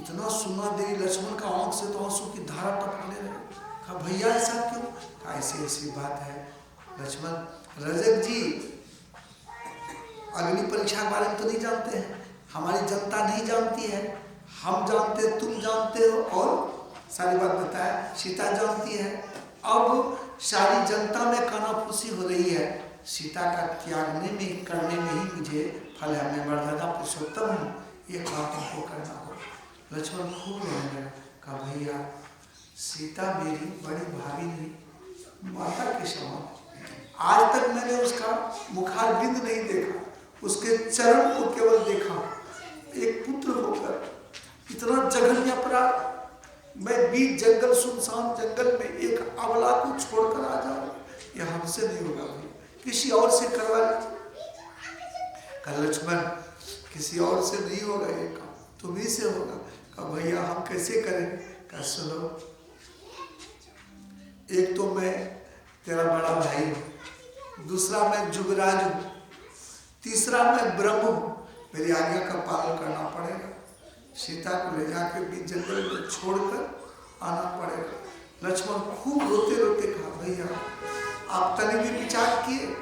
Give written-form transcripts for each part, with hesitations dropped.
इतना सुनना देरी लक्ष्मण का आंख से तो आंसू की धारा टपकने लगे। कहा भैया ऐसा क्यों? कहा ऐसी ऐसी बात है लक्ष्मण। रजक जी अग्नि परीक्षा के बारे में तो नहीं जानते हैं, हमारी जनता नहीं जानती है, हम जानते, तुम जानते हो, और सारी बात बताया, सीता जानती है। अब सारी जनता में कानाफूसी हो रही है, सीता का त्यागने में करने में ही मुझे फल है, मैं मर्यादा पुरुषोत्तम हूँ, ये काम हमको करना होगा। लक्ष्मण खूब रहने लगा। कहा भैया सीता मेरी बड़ी भाभी नहीं, माता के समान, आज तक मैंने उसका मुखारबिंद नहीं देखा, उसके चरण को केवल देखा। एक पुत्र होकर इतना जघन्य अपराध, मैं बीच जंगल सुनसान जंगल में एक अबला को छोड़कर आ जाऊं, यह हमसे नहीं होगा भाई, किसी और से करवा लीजिए। कहा लक्ष्मण किसी और से नहीं होगा ये काम, तुम्ही से होगा। कहा भैया हम कैसे करें? कहा सुनो, एक तो मैं तेरा बड़ा भाई हूं, दूसरा मैं जुगराज हूं, तीसरा मैं ब्रह्म हूं, मेरी आज्ञा का पालन करना पड़ेगा। सीता को ले जाकर बीच जंगल में छोड़कर आना पड़ेगा। लक्ष्मण खूब रोते रोते कहा भैया आप तनी भी विचार किए,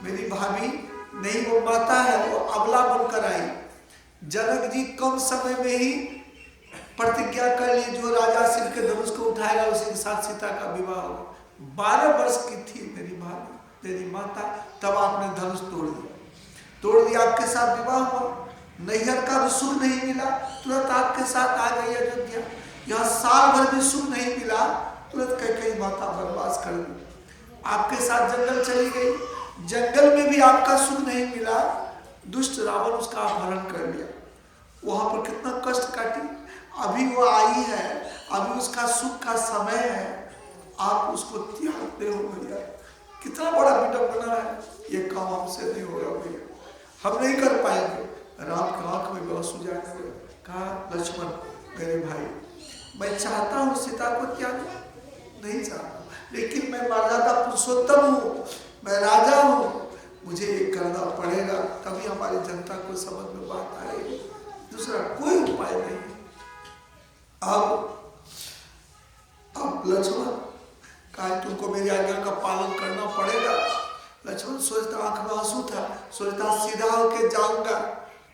मेरी भाभी नहीं वो माता है, वो अबला बनकर आई। जनक जी कम समय में ही प्रतिज्ञा कर ली, जो राजा सिर के धनुष को उठाएगा उसी के साथ सीता का विवाह होगा। 12 वर्ष की थी मेरी भाभी, मेरी माता, तब आपने धनुष तोड़ दिया, आपके साथ विवाह हुआ, नैहर का भी सुख नहीं मिला, तुरंत आपके साथ आ गई अयोध्या। यहाँ साल भर भी सुख नहीं मिला, तुरंत कई माता बर्बाद कर दी, आपके साथ जंगल चली गई, जंगल में भी आपका सुख नहीं मिला, दुष्ट रावण उसका अपहरण कर लिया, वहां पर कितना कष्ट काटी। अभी वो आई है, अभी उसका सुख का समय है, आप उसको त्यागते हो भैया, कितना बड़ा विडंबना है, ये काम हमसे नहीं होगा भैया, हम नहीं कर पाएंगे। राम की आंख में बेहोश हो जाने। कहा लक्ष्मण मेरे भाई, मैं चाहता हूँ सीता को त्याग, नहीं चाहता, लेकिन मैं मर्यादा पुरुषोत्तम हूँ, मैं राजा हूँ, मुझे ये करना पड़ेगा, तभी हमारी जनता को समझ में बात आएगी, दूसरा कोई उपाय नहीं। अब लक्ष्मण कहा तुमको मेरी आज्ञा का पालन करना पड़ेगा। लक्ष्मण सोचता, आंख में आंसू था, सोचता सीधा होके जाऊंगा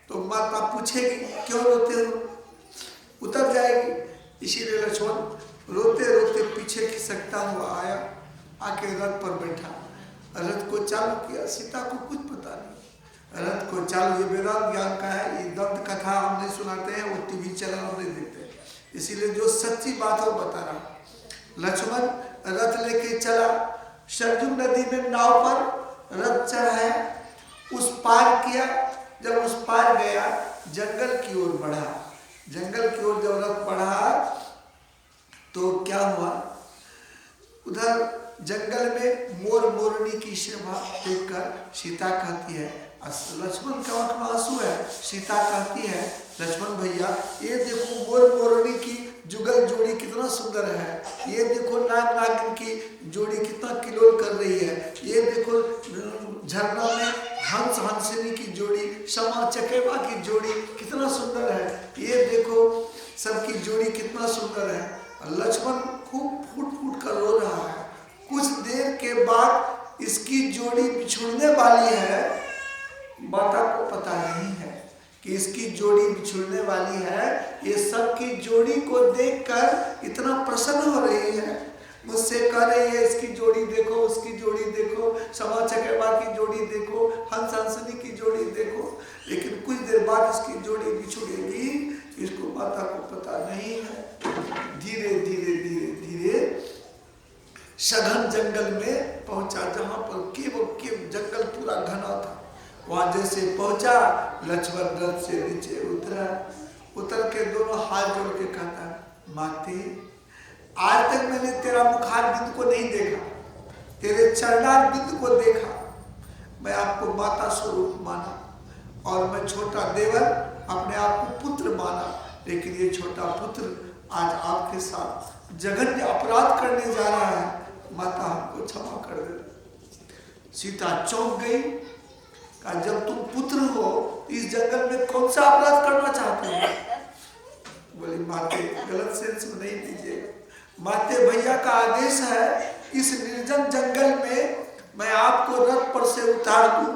तो माता पूछेगी क्यों रोते हो, उतर जाएगी, इसीलिए लक्ष्मण रोते रोते पीछे खिसकता हुआ आया, आके रथ पर बैठा, रथ को चालू किया। सीता को कुछ पता नहीं, रथ को चालू, ये वेदांत ज्ञान का है, ये दंत कथा हम नहीं सुनाते हैं, वो टीवी चैनल हम नहीं देखते, इसीलिए जो सच्ची बात है वो बता रहा। लक्ष्मण रथ लेके चला, सरजू नदी में नाव पर रथ चढ़ाया, उस पार किया, जब उस पार गया जंगल की ओर बढ़ा, जंगल की ओर जब रथ बढ़ा तो क्या हुआ, उधर जंगल में मोर मोरनी की सेवा देखकर सीता कहती है, लक्ष्मण के आंख में आंसू है, सीता कहती है लक्ष्मण भैया ये देखो मोर मोरनी की जुगल जोड़ी कितना सुंदर है, ये देखो नाग नागिन की जोड़ी कितना किलोल कर रही है, ये देखो झरना में हंस हंसनी की जोड़ी, शमा चकेवा की जोड़ी कितना सुंदर है, ये देखो सबकी जोड़ी कितना सुंदर है। लक्ष्मण खूब फूट फूट कर रो रहा है। कुछ देर के बाद इसकी जोड़ी बिछुड़ने वाली है, माता को पता नहीं है कि इसकी जोड़ी बिछुड़ने वाली है, ये सबकी जोड़ी को देखकर इतना प्रसन्न हो रही है, मुझसे कह रही है इसकी जोड़ी देखो, उसकी जोड़ी देखो, शमा चकेवा की जोड़ी देखो, हंस हंसनी की जोड़ी देखो, लेकिन कुछ देर बाद इसकी जोड़ी बिछुड़ेगी, इसको माता को पता नहीं है। धीरे धीरे धीरे धीरे सघन जंगल में पहुंचा, जहां पर केवल जंगल पूरा घना था, वहां जैसे पहुंचा लक्ष्मण रथ से नीचे उतरा, उतर के दोनों हाथ जोड़ के कहता माते आज तक मैंने तेरा मुखार बिंद को नहीं देखा, तेरे चरणार बिंद को देखा, मैं आपको माता स्वरूप माना और मैं छोटा देवर अपने आप को पुत्र माना, लेकिन ये छोटा पुत्र आज आपके साथ जघन्य अपराध करने जा रहा है, माता हमको क्षमा कर दे। सीता चौंक गई, कहा जब तुम पुत्र हो इस जंगल में कौन सा अपराध करना चाहते हो? बोली का आदेश है इस निर्जन जंगल में मैं आपको रथ पर से उतार दूं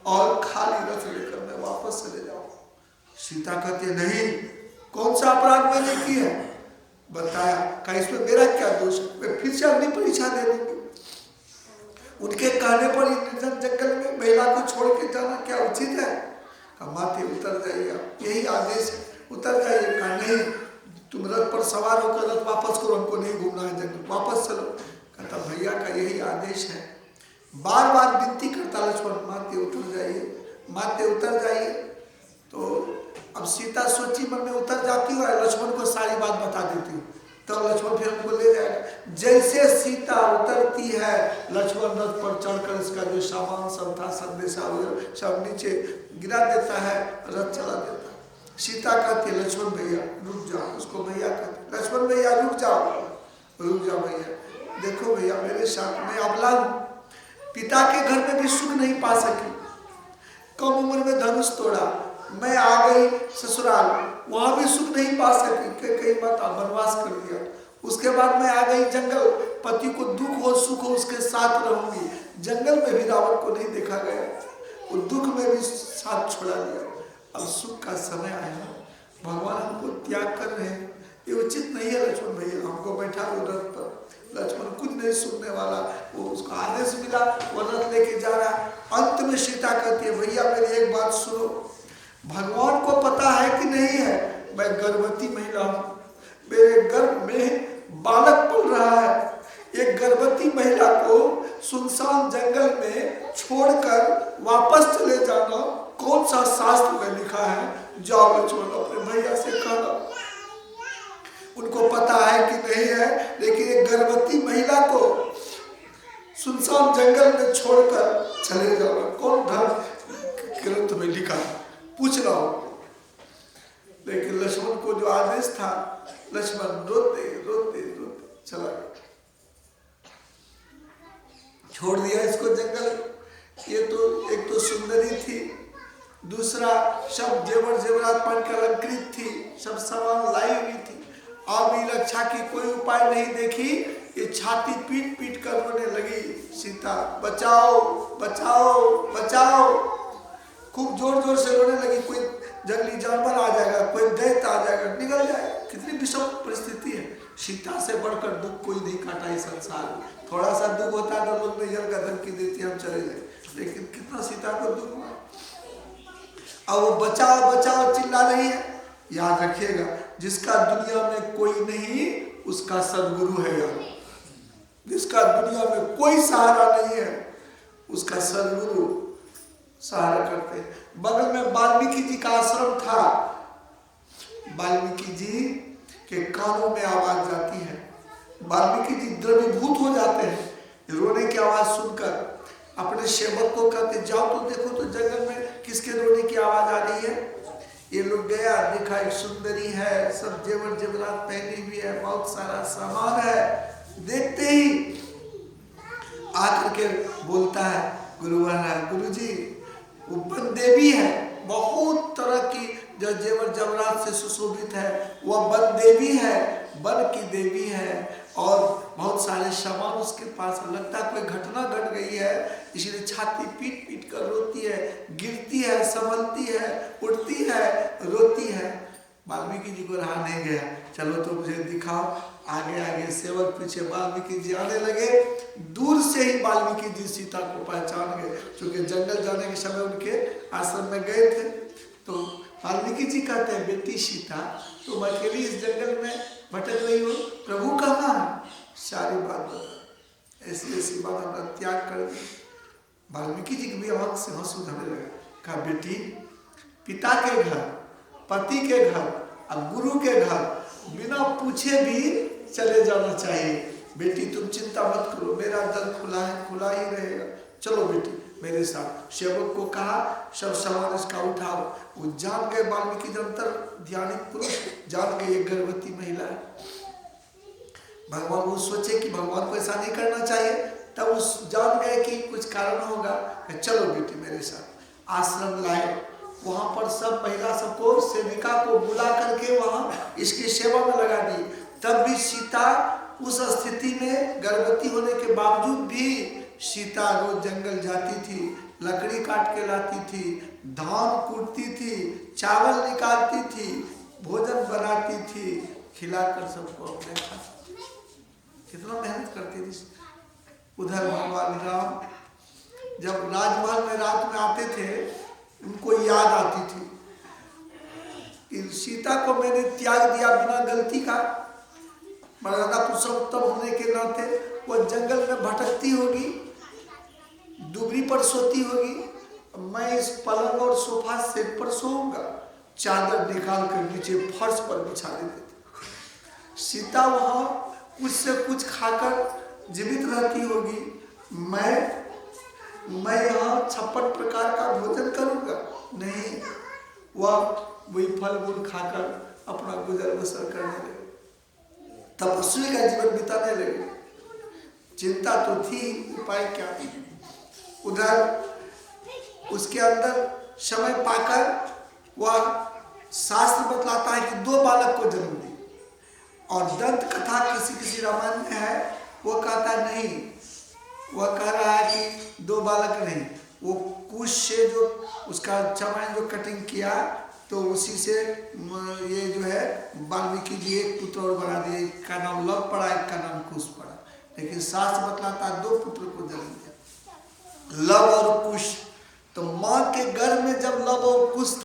और खाली रथ लेकर मैं वापस चले जाऊं। सीता कहती नहीं, कौन सा अपराध मैंने किया है? बताया, कहा इसमें मेरा क्या दोष है, मैं फिर से अग्नि परीक्षा दे दूंगी। उनके कहने पर निर्जन जंगल में महिला को छोड़ के जाना क्या उचित है? कहा माते उतर जाइए, यही आदेश है, उतर जाइए। कहा नहीं, तुम रथ पर सवार होकर रथ वापस करो, हमको नहीं घूमना है जंगल, वापस चलो। कहता भैया का यही आदेश है। बार बार विनती करता लक्ष्मण, माते उतर जाइए, माते उतर जाइए। तो अब सीता सोची मन में उतर जाती है और लक्ष्मण को सारी बात बता देती हूँ, तब लक्ष्मण फिर हमको ले जाएगा। जैसे सीता उतरती है, लक्ष्मण रथ पर चढ़कर इसका जो सामान सब था संदेशा सब नीचे गिरा देता है, रथ चला देता है। सीता कहती है लक्ष्मण भैया रुक जाओ, उसको भैया कहते, लक्ष्मण भैया रुक जाओ, रुक जाओ भैया, देखो भैया मेरे साथ में अबला हूँ, पिता के घर में भी सुख नहीं पा सकी, कम उम्र में धनुष तोड़ा, मैं आ गई ससुराल, वहां भी सुख नहीं पा सकी, कई माता वनवास कर दिया। उसके बाद मैं आ गई जंगल, पति को दुख हो सुख हो उसके साथ रहूंगी, जंगल में भी रावण को नहीं देखा गया, वो दुख में भी साथ छोड़ा दिया। अब सुख का समय आया, भगवान हमको त्याग कर रहे हैं, ये उचित नहीं है लक्ष्मण भैया, हमको बैठा लो रथ पर। लक्ष्मण कुछ नहीं सुनने वाला, वो उसको आदेश मिला, वो रथ लेके जा रहा। अंत में सीता कहती है भैया मेरी एक बात सुनो, भगवान को पता है कि नहीं है मैं गर्भवती महिला हूँ, मेरे गर्भ में बालक पल रहा है, एक गर्भवती महिला को सुनसान जंगल में छोड़कर वापस चले जाना कौन सा शास्त्र में लिखा है? जाओ लक्ष्मण अपने भैया से कहना, उनको पता है कि नहीं है, लेकिन एक गर्भवती महिला को सुनसान जंगल में छोड़कर चले जाना कौन धर्म ग्रंथ में लिखा है? पूछ रहा हूं। लेकिन लक्ष्मण को जो आदेश था, लक्ष्मण रोते रोते रोते चला गया, छोड़ दिया इसको जंगल। ये तो एक तो सुंदरी थी, दूसरा सब जेवर जेवरात पहन कर अलंकृत थी, सब सामान लाई हुई थी। अब रक्षा की कोई उपाय नहीं देखी, ये छाती पीट पीट कर रोने लगी, सीता बचाओ बचाओ बचाओ, खूब जोर जोर से रोने लगी। कोई जंगली जानवर आ जाएगा, कोई दैत्य आ जाएगा, निकल जाएगा। कितनी विषम परिस्थिति है। सीता से बढ़कर दुख कोई नहीं काटा इस संसार में। थोड़ा सा दुख होता तो लोग नजर का धमकी देती हम चले जाए, लेकिन कितना सीता को दुख हुआ। अब वो बचाओ बचाओ चिल्ला रही है। याद रखिएगा, जिसका दुनिया में कोई नहीं उसका सदगुरु है यार, जिसका दुनिया में कोई सहारा नहीं है उसका सदगुरु सहारा करते हैं। बगल में वाल्मीकि जी का आश्रम था, वाल्मीकि जी के कानों में आवाज जाती है, वाल्मीकि जी द्रवीभूत हो जाते हैं रोने की आवाज सुनकर। अपने सेवक को कहते जाओ तो देखो तो जंगल में किसके रोने की आवाज आ रही है। ये लोग गया, देखा एक सुंदरी है, सब जेवर जेवरात पहनी हुई है, बहुत सारा सामान है। देखते ही आकर के बोलता है गुरु महाराज, गुरु जी वो वन देवी है, बहुत तरह की जो जेवर जेवरात से सुशोभित है, वह वन देवी है, वन की देवी है, और बहुत सारे सामान उसके पास। लगता कोई घटना घट गई है, इसलिए छाती पीट पीट कर रोती है, गिरती है, संभलती है, उठती है, रोती है। वाल्मीकि जी को रहा नहीं गया, चलो तो मुझे दिखाओ। आगे आगे सेवक पीछे वाल्मीकि जी आने लगे। दूर से ही वाल्मीकि जी सीता को पहचान गए, क्योंकि जंगल जाने के समय उनके आश्रम में गए थे। तो वाल्मीकि जी कहते हैं बेटी सीता, तुम अकेली इस जंगल में भटक रही हो, प्रभु कहाँ है? सारी बात बता, ऐसी ऐसी बात अपना त्याग कर दी। वाल्मीकि जी की भी आंख से आंसू धरने लगा। कहा बेटी, पिता के घर, पति के घर और गुरु के घर बिना पूछे भी चले जाना चाहिए। बेटी तुम चिंता मत करो, मेरा दर खुला है, खुला ही रहेगा, चलो बेटी मेरे साथ। सेवक को कहा सब सामान इसका उठाओ। वो जान गए वाल्मीकि अंतर ध्यानित पुरुष, जान गए ये गर्भवती महिला है। भगवान वो सोचे कि भगवान को ऐसा नहीं करना चाहिए, तब उस जान गए कि कुछ कारण होगा। चलो बेटी मेरे साथ। आश्रम लाए, वहां पर सब महिला सबको सेविका को बुला करके वहां इसकी सेवा में लगा दी। तब भी सीता उस स्थिति में गर्भवती होने के बावजूद भी सीता रोज जंगल जाती थी, लकड़ी काट के लाती थी, धान कूटती थी, चावल निकालती थी, भोजन बनाती थी, खिलाकर सबको अपने खाती। कितना मेहनत करती थी। उधर भगवान राम जब राजमहल में रात में आते थे, उनको याद आती थी कि सीता को मैंने त्याग दिया बिना गलती का। मर्यादा पुरुषोत्तम होने के नाते वो जंगल में भटकती होगी, दुबरी पर सोती होगी, मैं इस पलंग और सोफा सेट पर सोऊंगा, चादर निकाल कर नीचे फर्श पर बिछा देते थे। सीता वहां कुछ से कुछ खाकर जीवित रहती होगी, मैं यहाँ 56 प्रकार का भोजन करूंगा, नहीं, वह वही फल मूल खाकर अपना गुजर बसर करने लगे, तपस्वी का जीवन बिताने लगे। चिंता तो थी, उपाय क्या थी। उधर उसके अंदर समय पाकर वह शास्त्र बतलाता है कि 2 बालक को जन्म दी, और दंत कथा किसी रामायण में है, वो कहता नहीं, वह कह रहा है कि 2 बालक नहीं, वो कुश से जो उसका चमड़ा जो कटिंग किया तो उसी से ये जो है वाल्मीकि जी एक पुत्र और बना दिए, एक का नाम लव पड़ा, एक का नाम कुश पड़ा। लेकिन शास्त्र बतलाता 2 पुत्र को जन्म दिया, लव और कुश। तो माँ के गर्भ में जब लव और कुश